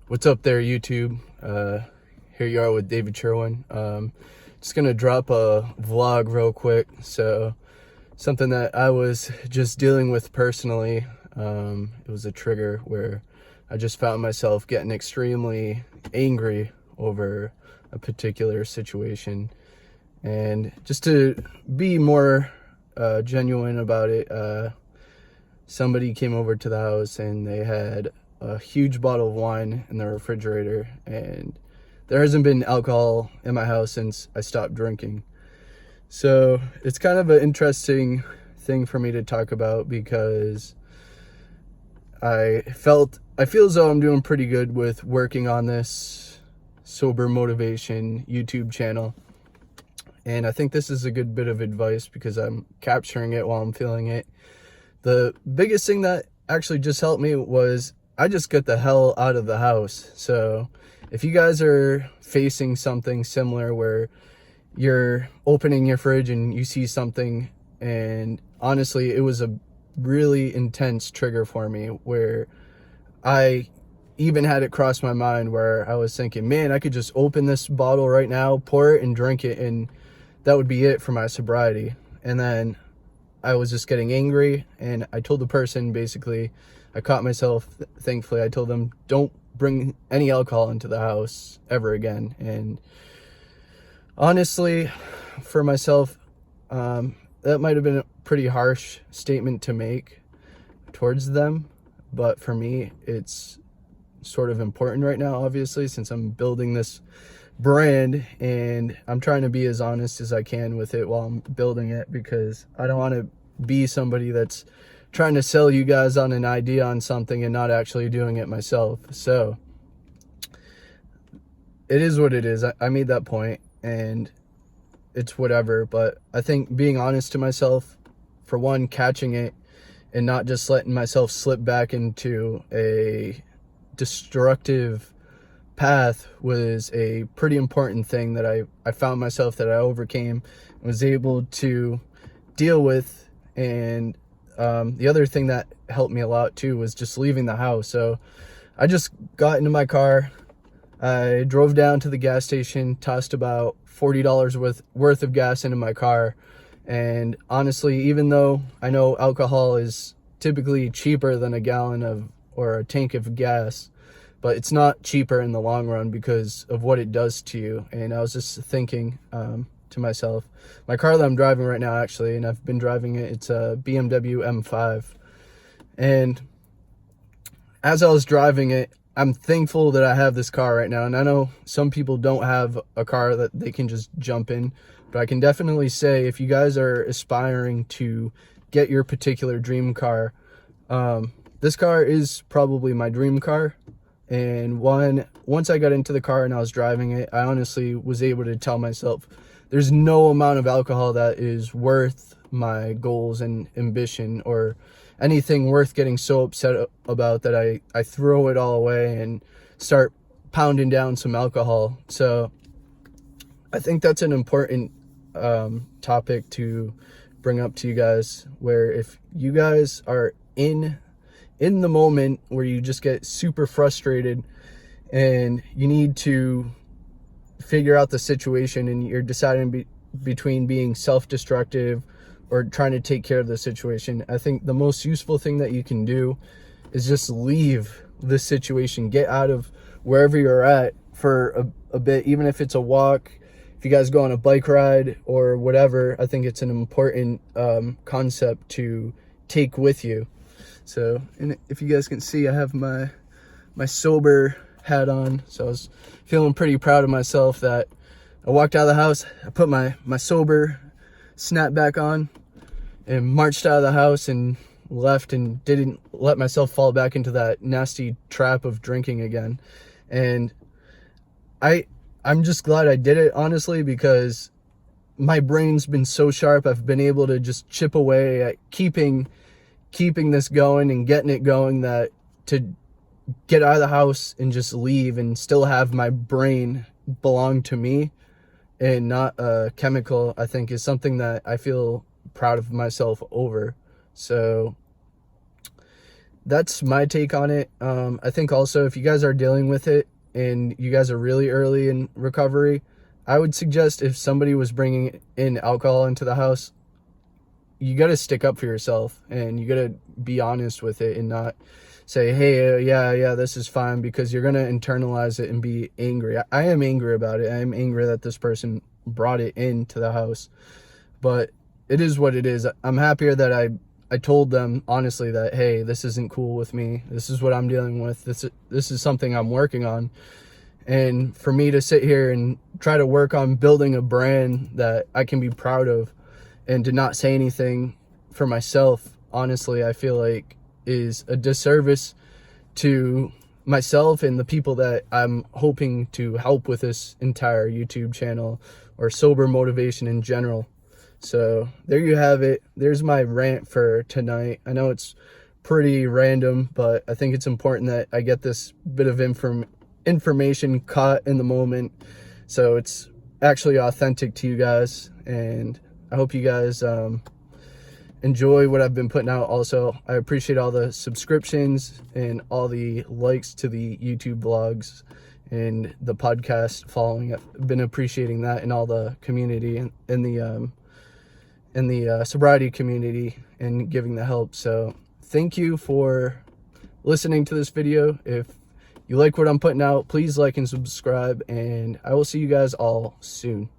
What's up there, YouTube? Here you are with David Sherwin. Just gonna drop a vlog real quick. So, something that I was just dealing with personally. It was a trigger where I just found myself getting extremely angry over a particular situation. And just to be more genuine about it, somebody came over to the house and they had a huge bottle of wine in the refrigerator, and there hasn't been alcohol in my house since I stopped drinking. So it's kind of an interesting thing for me to talk about because I feel as though I'm doing pretty good with working on this sober motivation YouTube channel. And I think this is a good bit of advice because I'm capturing it while I'm feeling it. The biggest thing that actually just helped me was I just got the hell out of the house. So if you guys are facing something similar where you're opening your fridge and you see something, and honestly, it was a really intense trigger for me where I even had it cross my mind where I was thinking, man, I could just open this bottle right now, pour it and drink it, and that would be it for my sobriety. And then I was just getting angry, and I told the person, basically, I caught myself, thankfully, I told them, don't bring any alcohol into the house ever again. And honestly, for myself, that might have been a pretty harsh statement to make towards them, but for me, it's sort of important right now, obviously, since I'm building this brand and I'm trying to be as honest as I can with it while I'm building it, because I don't want to be somebody that's trying to sell you guys on an idea on something and not actually doing it myself. So it is what it is. I made that point and it's whatever, but I think being honest to myself, for one, catching it and not just letting myself slip back into a destructive path was a pretty important thing that I found myself that I overcame and was able to deal with. And the other thing that helped me a lot too was just leaving the house. So I just got into my car, I drove down to the gas station, tossed about $40 worth of gas into my car. And honestly, even though I know alcohol is typically cheaper than a gallon of or a tank of gas, but it's not cheaper in the long run because of what it does to you. And I was just thinking to myself, my car that I'm driving right now, actually, and I've been driving it, it's a BMW M5. And as I was driving it, I'm thankful that I have this car right now. And I know some people don't have a car that they can just jump in, but I can definitely say if you guys are aspiring to get your particular dream car, this car is probably my dream car. And once I got into the car and I was driving it, I honestly was able to tell myself there's no amount of alcohol that is worth my goals and ambition, or anything worth getting so upset about that I throw it all away and start pounding down some alcohol. So I think that's an important topic to bring up to you guys, where if you guys are in the moment where you just get super frustrated and you need to figure out the situation and you're deciding between being self-destructive or trying to take care of the situation, I think the most useful thing that you can do is just leave the situation. Get out of wherever you're at for a bit, even if it's a walk, if you guys go on a bike ride or whatever. I think it's an important concept to take with you. So, and if you guys can see, I have my sober hat on. So I was feeling pretty proud of myself that I walked out of the house, I put my sober SnapBack on and marched out of the house and left and didn't let myself fall back into that nasty trap of drinking again. And I'm just glad I did it, honestly, because my brain's been so sharp. I've been able to just chip away at keeping this going and getting it going, that to get out of the house and just leave and still have my brain belong to me and not a chemical, I think is something that I feel proud of myself over. So that's my take on it. I think also if you guys are dealing with it and you guys are really early in recovery, I would suggest if somebody was bringing in alcohol into the house, you got to stick up for yourself and you got to be honest with it and not say, hey, yeah, this is fine, because you're going to internalize it and be angry. I am angry about it. I am angry that this person brought it into the house, but it is what it is. I'm happier that I told them honestly that, hey, this isn't cool with me. This is what I'm dealing with. This is something I'm working on. And for me to sit here and try to work on building a brand that I can be proud of and to not say anything for myself, honestly, I feel like is a disservice to myself and the people that I'm hoping to help with this entire YouTube channel or sober motivation in general. So there you have it. There's my rant for tonight. I know it's pretty random, but I think it's important that I get this bit of information caught in the moment, so it's actually authentic to you guys. And I hope you guys enjoy what I've been putting out. Also, I appreciate all the subscriptions and all the likes to the YouTube vlogs and the podcast following. I've been appreciating that, and all the community in the sobriety community and giving the help. So thank you for listening to this video. If you like what I'm putting out, please like and subscribe, and I will see you guys all soon.